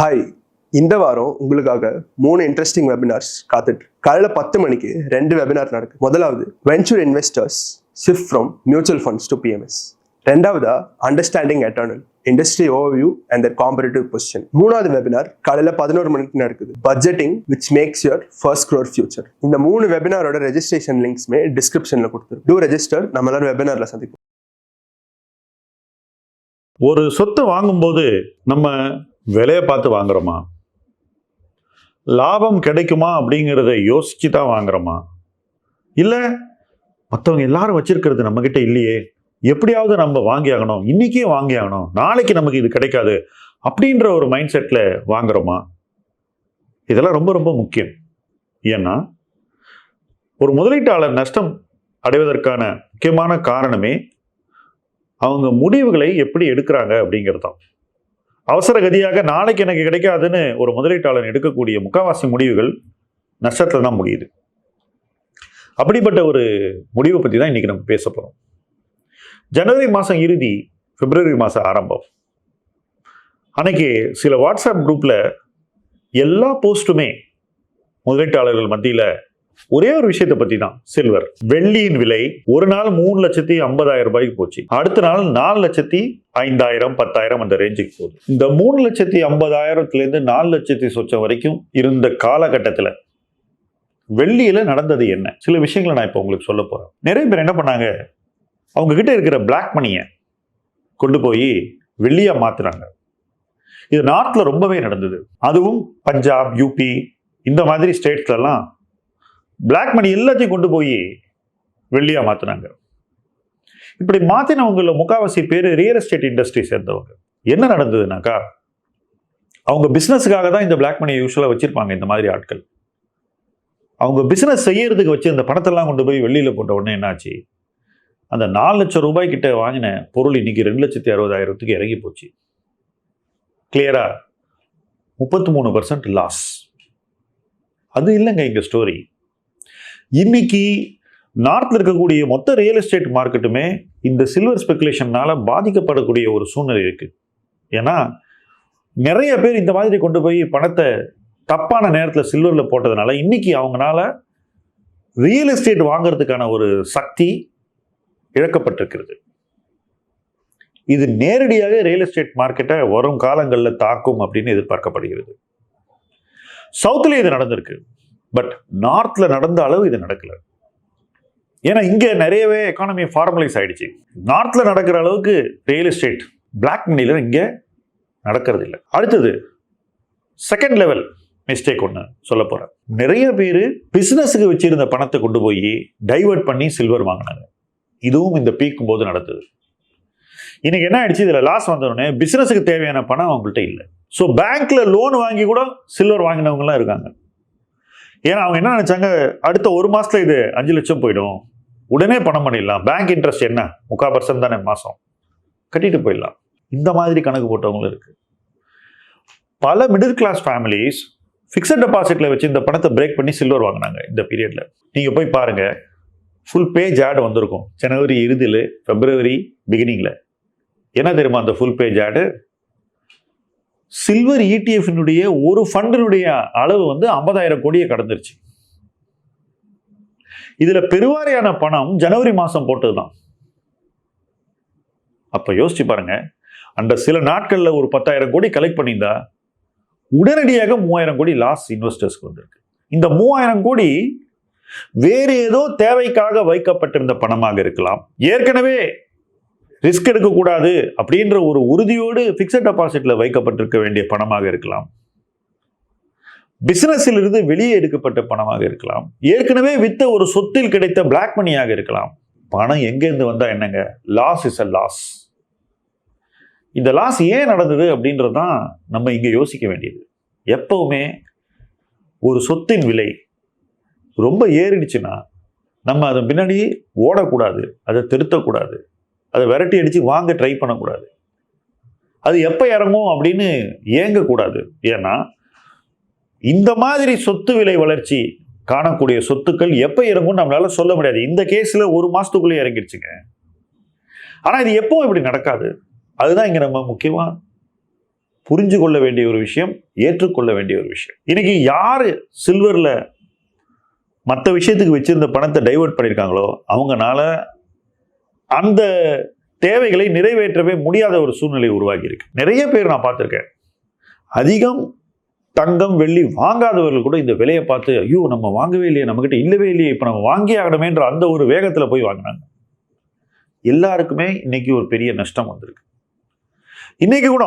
Hi, இந்த வாரம் உங்களுக்காக 3 இன்ட்ரெஸ்டிங் வெபினார்ஸ் காத்துட்டு. காலையில் 10 மணிக்கு 2 வெபினார் நடக்குது. முதலாவது, venture investors shift from mutual funds to PMS. ரெண்டாவதா, understanding Eternal industry overview and their competitive position. மூணாவது வெபினார் காலையில் 11 மணிக்கு நடக்குது, budgeting which makes your first crore future. இந்த 3 வெபினாரோட ரெஜிஸ்ட்ரேஷன் லிங்க்ஸ்மே டிஸ்கிரிப்ஷனில் கொடுத்துரு. To register. நம்ம எல்லாரும் வெபினாரில் சந்திப்போம். ஒரு சொத்தை வாங்கும்போது நம்ம விலையை பார்த்து வாங்குறோமா, லாபம் கிடைக்குமா அப்படிங்கிறத யோசிச்சு தான் வாங்குறோமா, இல்லை மற்றவங்க எல்லாரும் வச்சிருக்கிறது நம்மக்கிட்ட இல்லையே, எப்படியாவது நம்ம வாங்கி ஆகணும், இன்னைக்கே வாங்கி ஆகணும், நாளைக்கு நமக்கு இது கிடைக்காது அப்படின்ற ஒரு மைண்ட் செட்டில் வாங்குறோமா? இதெல்லாம் ரொம்ப ரொம்ப முக்கியம். ஏன்னா ஒரு முதலீட்டாளர் நஷ்டம் அடைவதற்கான முக்கியமான காரணமே அவங்க முடிவுகளை எப்படி எடுக்கிறாங்க அப்படிங்கிறது தான். அவசர கதியாக நாளைக்கு எனக்கு கிடைக்காதுன்னு ஒரு முதலீட்டாளர் எடுக்கக்கூடிய முக்காவாசி முடிவுகள் நஷ்டத்தில் தான் முடியுது. அப்படிப்பட்ட ஒரு முடிவை பற்றி தான் இன்னைக்கு நம்ம பேச போகிறோம். ஜனவரி மாதம் இறுதி, பிப்ரவரி மாதம் ஆரம்பம் அன்னைக்கு சில வாட்ஸ்அப் குரூப்பில் எல்லா போஸ்ட்டுமே முதலீட்டாளர்கள் மத்தியில் ஒரே ஒரு விஷயத்தை பற்றி தான். சில்வர், வெள்ளியின் விலை ஒரு நாள் 3,50,000 ரூபாய்க்கு போச்சு. அடுத்த நாள் 4,05,000 10,000 அந்த ரேஞ்சுக்கு போகுது. இந்த 3,50,000 4,00,000 சொச்சம் வரைக்கும் இருந்த காலகட்டத்தில் வெள்ளியில நடந்தது என்ன? சில விஷயங்களை நான் இப்போ உங்களுக்கு சொல்ல போறேன். நிறைய பேர் என்ன பண்ணாங்க, அவங்க கிட்ட இருக்கிற பிளாக் மணியை கொண்டு போய் வெள்ளியா மாத்துறாங்க. இது நார்த்ல ரொம்பவே நடந்தது. அதுவும் பஞ்சாப், யூபி இந்த மாதிரி ஸ்டேட்ஸ்லாம் பிளாக் மணி எல்லாத்தையும் கொண்டு போய் வெள்ளியா மாத்தினாங்க. இப்படி மாத்தினவங்கள முக்காவாசி பேர் ரியல் எஸ்டேட் இண்டஸ்ட்ரி சேர்ந்தவங்க. என்ன நடந்ததுனாக்கா, அவங்க பிசினஸுக்காக தான் இந்த பிளாக் மணியை யூஸ்வலா வச்சிருப்பாங்க. இந்த மாதிரி ஆட்கள் அவங்க பிசினஸ் செய்யறதுக்கு வச்சு அந்த பணத்தெல்லாம் கொண்டு போய் வெள்ளியில போட்ட உடனே என்னாச்சு, அந்த 4 லட்சம் ரூபாய் கிட்ட வாங்கின பொருள் இன்னைக்கு 2,60,000 இறங்கி போச்சு. கிளியரா 33% லாஸ். அது இல்லைங்க இங்க ஸ்டோரி. இன்னைக்கு நார்த்ல இருக்கக்கூடிய மொத்த ரியல் எஸ்டேட் மார்க்கெட்டுமே இந்த சில்வர் ஸ்பெகுலேஷனால பாதிக்கப்படக்கூடிய ஒரு சூழ்நிலை இருக்கு. ஏன்னா நிறைய பேர் இந்த மாதிரி கொண்டு போய் பணத்தை தப்பான நேரத்தில் சில்வர்ல போட்டதுனால இன்னைக்கு அவங்களால ரியல் எஸ்டேட் வாங்குறதுக்கான ஒரு சக்தி இழக்கப்பட்டிருக்கிறது. இது நேரடியாக ரியல் எஸ்டேட் மார்க்கெட்டை வரும் காலங்களில் தாக்கும் அப்படின்னு எதிர்பார்க்கப்படுகிறது. சவுத்துல இது நடந்திருக்கு, பட் நார்த்ல நடந்த அளவு இது நடக்கல. ஏன்னா இங்க நிறையவே எக்கானமி ஃபார்மலைஸ் ஆயிடுச்சு. நார்த்ல நடக்கிற அளவுக்கு ரியல் எஸ்டேட் பிளாக் மணில இங்க நடக்கிறது இல்லை. அடுத்தது செகண்ட் லெவல் மிஸ்டேக் ஒன்று சொல்ல போறேன். நிறைய பேர் பிசினஸுக்கு வச்சிருந்த பணத்தை கொண்டு போய் டைவர்ட் பண்ணி சில்வர் வாங்கினாங்க. இதுவும் இந்த பீக்கும் போது நடந்தது. இன்னைக்கு என்ன ஆயிடுச்சு, இதுல லாஸ் வந்தோடனே பிசினஸுக்கு தேவையான பணம் அவங்கள்ட்ட இல்லை. ஸோ பேங்க்ல லோன் வாங்கி கூட சில்வர் வாங்கினவங்கலாம் இருக்காங்க. ஏன்னா அவங்க என்ன நினைச்சாங்க, அடுத்த ஒரு மாசத்துல இது 5 லட்சம் போயிடும், உடனே பணம் பண்ணிடலாம், பேங்க் இன்ட்ரெஸ்ட் என்ன 3/4% தானே மாசம், கட்டிட்டு போயிடலாம். இந்த மாதிரி கணக்கு போட்டவங்களும் இருக்கு. பல மிடில் கிளாஸ் ஃபேமிலிஸ் ஃபிக்ஸட் டெபாசிட்ல வச்சு இந்த பணத்தை பிரேக் பண்ணி சில்வர் வாங்கினாங்க. இந்த பீரியட்ல நீங்க போய் பாருங்க, ஃபுல் பேஜ் ஆட் வந்திருக்கும் ஜனவரி இறுதியில், பிப்ரவரி பிகினிங்ல. என்ன தெரியுமா அந்த ஃபுல் பேஜ் ஆடு? சில்வர் இடிஎஃப்னுடைய ஒரு ஃபண்டினுடைய அளவு 50,000 கோடியை கடந்துருச்சு. இதுல பெருவாரியான பணம் ஜனவரி மாசம் போட்டதுதான். அப்ப யோசிச்சு பாருங்க, அந்த சில நாட்கள்ல ஒரு 10,000 கோடி கலெக்ட் பண்ணியிருந்தா உடனடியாக 3,000 கோடி லாஸ் இன்வெஸ்டர்ஸ்க்கு வந்திருக்கு. இந்த 3,000 கோடி வேறு ஏதோ தேவைக்காக வைக்கப்பட்டிருந்த பணமாக இருக்கலாம், ஏற்கனவே ரிஸ்க் எடுக்கக்கூடாது அப்படின்ற ஒரு உறுதியோடு பிக்ஸட் டெபாசிட்ல வைக்கப்பட்டிருக்க வேண்டிய பணமாக இருக்கலாம், பிசினஸில் இருந்து வெளியே எடுக்கப்பட்ட பணமாக இருக்கலாம், ஏற்கனவே வித்த ஒரு சொத்தில் கிடைத்த பிளாக் மணியாக இருக்கலாம். பணம் எங்கேருந்து வந்தா என்னங்க, லாஸ் இஸ் அ லாஸ். இந்த லாஸ் ஏன் நடந்தது அப்படின்றதான் நம்ம இங்க யோசிக்க வேண்டியது. எப்பவுமே ஒரு சொத்தின் விலை ரொம்ப ஏறிடுச்சுன்னா நம்ம அதன் பின்னாடி ஓடக்கூடாது, அதை திருத்தக்கூடாது, அதை விரட்டி அடிச்சு வாங்க ட்ரை பண்ணக்கூடாது. அது எப்போ இறங்கும் அப்படின்னு ஏங்கக்கூடாது. ஏன்னா இந்த மாதிரி சொத்து விலை வளர்ச்சி காணக்கூடிய சொத்துக்கள் எப்போ இறங்கும்னு நம்மளால சொல்ல முடியாது. இந்த கேஸ்ல ஒரு மாசத்துக்குள்ளே இறங்கிடுச்சுங்க. ஆனா இது எப்பவும் இப்படி நடக்காது. அதுதான் இங்க நம்ம முக்கியமா புரிஞ்சு கொள்ள வேண்டிய ஒரு விஷயம், ஏற்றுக்கொள்ள வேண்டிய ஒரு விஷயம். இன்னைக்கு யாரு சில்வர்ல மற்ற விஷயத்துக்கு வச்சிருந்த பணத்தை டைவர்ட் பண்ணியிருக்காங்களோ அவங்கனால அந்த தேவைகளை நிறைவேற்றவே முடியாத ஒரு சூழ்நிலை உருவாகி இருக்கு. நிறைய பேர் நான் பார்த்திருக்கேன், அதிகம் தங்கம் வெள்ளி வாங்காதவர்கள் கூட இந்த விலையை பார்த்து ஐயோ நம்ம வாங்கவே இல்லையே, நம்மகிட்ட இல்லவே இல்லையே, இப்ப நம்ம வாங்கி ஆகணுமேன்ற அந்த ஒரு வேகத்துல போய் வாங்கினாங்க. எல்லாருக்குமே இன்னைக்கு ஒரு பெரிய நஷ்டம் வந்திருக்கு. இன்னைக்கு கூட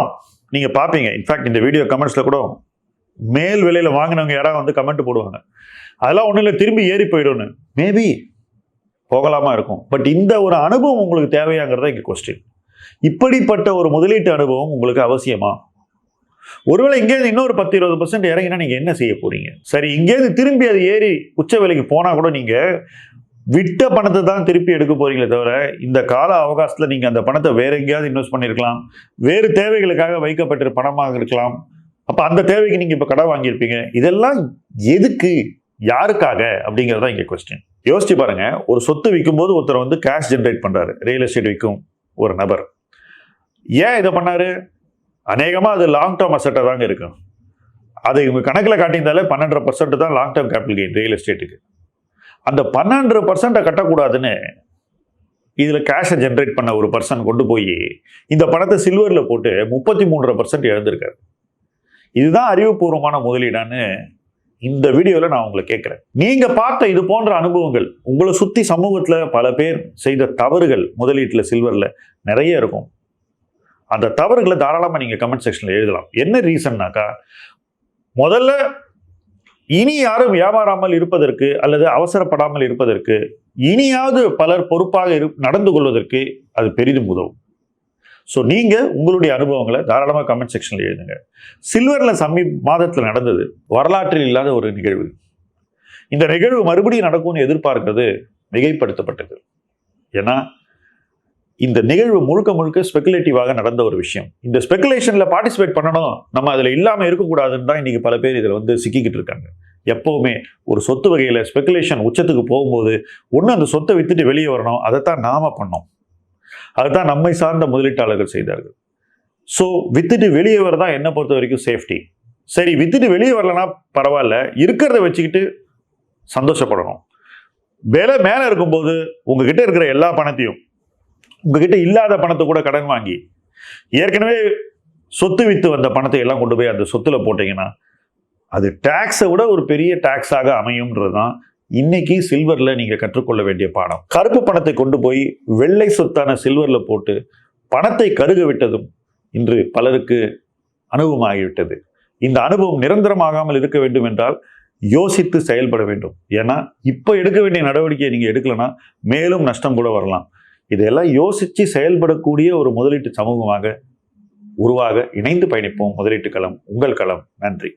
நீங்க பாப்பீங்க, இன்ஃபேக்ட் இந்த வீடியோ கமெண்ட்ஸ்ல கூட மேல் விலையில வாங்கினவங்க யாராவது வந்து கமெண்ட் போடுவாங்க, அதெல்லாம் ஒன்றும் இல்லை திரும்பி ஏறி போயிடும்னு. மேபி போகலாமா இருக்கும், பட் இந்த ஒரு அனுபவம் உங்களுக்கு தேவையாங்கிறத இங்க கொஸ்டின். இப்படிப்பட்ட ஒரு முதலீட்டு அனுபவம் உங்களுக்கு அவசியமா? ஒருவேளை இங்கேருந்து இன்னொரு 10-20% இறங்கினா நீங்க என்ன செய்ய போறீங்க? சரி, இங்கேருந்து திரும்பி அது ஏறி உச்ச விலைக்கு போனா கூட நீங்க விட்ட பணத்தை தான் திருப்பி எடுக்க போறீங்களே தவிர இந்த கால அவகாசத்துல நீங்க அந்த பணத்தை வேற எங்கேயாவது இன்வெஸ்ட் பண்ணிருக்கலாம், வேறு தேவைகளுக்காக வைக்கப்பட்டிருக்க பணமாக இருக்கலாம். அப்ப அந்த தேவைக்கு நீங்க இப்ப கடன் வாங்கியிருப்பீங்க. இதெல்லாம் எதுக்கு, யாருக்காக அப்படிங்கறத இங்க கொஸ்டின். யோசிச்சு பாருங்க, ஒரு சொத்து விற்கும் போது ஒருத்தர் வந்து கேஷ் ஜென்ரேட் பண்றாரு, ரியல் எஸ்டேட் விற்கும் ஒரு நபர். ஏன் இதை பண்ணாரு? அநேகமா அது லாங் டேர்ம் அசெட்டா தாங்க இருக்கும். அது இவங்க கணக்கில் காட்டியிருந்தாலே 12% தான் long term capital gain real எஸ்டேட்டுக்கு. அந்த 12% கட்டக்கூடாதுன்னு இதுல கேஷை ஜென்ரேட் பண்ண ஒரு பர்சன் கொண்டு போய் இந்த பணத்தை சில்வர்ல போட்டு 33% இழந்திருக்காரு. இதுதான் அறிவுபூர்வமான முதலீடான்னு இந்த வீடியோல நான் உங்களை கேட்கிறேன். நீங்க பார்த்த இது போன்ற அனுபவங்கள், உங்களை சுத்தி சமூகத்துல பல பேர் செய்த தவறுகள் முதலீட்டுல சில்வர்ல நிறைய இருக்கும். அந்த தவறுகளை தாராளமா நீங்க கமெண்ட் செக்ஷன்ல எழுதலாம். என்ன ரீசன்னாக்கா, முதல்ல இனி யாரும் ஏமாறாமல் இருப்பதற்கு அல்லது அவசரப்படாமல் இருப்பதற்கு, இனியாவது பலர் பொறுப்பாக நடந்து கொள்வதற்கு அது பெரிதும் உதவும். ஸோ நீங்க உங்களுடைய அனுபவங்களை தாராளமாக கமெண்ட் செக்ஷன்ல எழுதுங்க. சில்வர்ல மாதத்தில் நடந்தது வரலாற்றில் இல்லாத ஒரு நிகழ்வு. இந்த நிகழ்வு மறுபடியும் நடக்கும்னு எதிர்பார்க்கிறது மிகைப்படுத்தப்பட்டது. ஏன்னா இந்த நிகழ்வு முழுக்க முழுக்க ஸ்பெகுலேட்டிவாக நடந்த ஒரு விஷயம். இந்த ஸ்பெகுலேஷன்ல பார்ட்டிசிபேட் பண்ணணும், நம்ம அதுல இல்லாம இருக்கக்கூடாதுன்னு தான் இன்னைக்கு பல பேர் இதுல வந்து சிக்கிக்கிட்டு இருக்காங்க. எப்பவுமே ஒரு சொத்து வகையில ஸ்பெகுலேஷன் உச்சத்துக்கு போகும்போது ஒண்ணு அந்த சொத்தை வித்துட்டு வெளியே வரணும், அதைத்தான் நாம பண்ணோம், அதுதான் நம்மை சார்ந்த முதலீட்டாளர்கள் செய்தார்கள். ஸோ வித்துட்டு வெளியே வரதான் என்ன பொறுத்த வரைக்கும் சேஃப்டி. சரி, வித்துட்டு வெளியே வரலன்னா பரவாயில்ல, இருக்கிறத வச்சுக்கிட்டு சந்தோஷப்படணும். விலை மேல இருக்கும்போது உங்ககிட்ட இருக்கிற எல்லா பணத்தையும், உங்ககிட்ட இல்லாத பணத்தை கூட கடன் வாங்கி ஏற்கனவே சொத்து வித்து வந்த பணத்தை எல்லாம் கொண்டு போய் அந்த சொத்துல போட்டீங்கன்னா அது டாக்ஸை விட ஒரு பெரிய டாக்ஸாக அமையும்ன்றதுதான் இன்னைக்கு சில்வர்ல நீங்க கற்றுக்கொள்ள வேண்டிய பாடம். கருப்பு பணத்தை கொண்டு போய் வெள்ளை சொத்தான சில்வர்ல போட்டு பணத்தை கருக விட்டதும் இன்று பலருக்கு அனுபவமாகிவிட்டது. இந்த அனுபவம் நிரந்தரமாகாமல் இருக்க வேண்டும் என்றால் யோசித்து செயல்பட வேண்டும். ஏன்னா இப்ப எடுக்க வேண்டிய நடவடிக்கையை நீங்க எடுக்கலன்னா மேலும் நஷ்டம் கூட வரலாம். இதெல்லாம் யோசிச்சு செயல்படக்கூடிய ஒரு முதலீட்டு சமூகமாக உருவாக இணைந்து பயணிப்போம். முதலீட்டு களம் உங்கள் களம். நன்றி.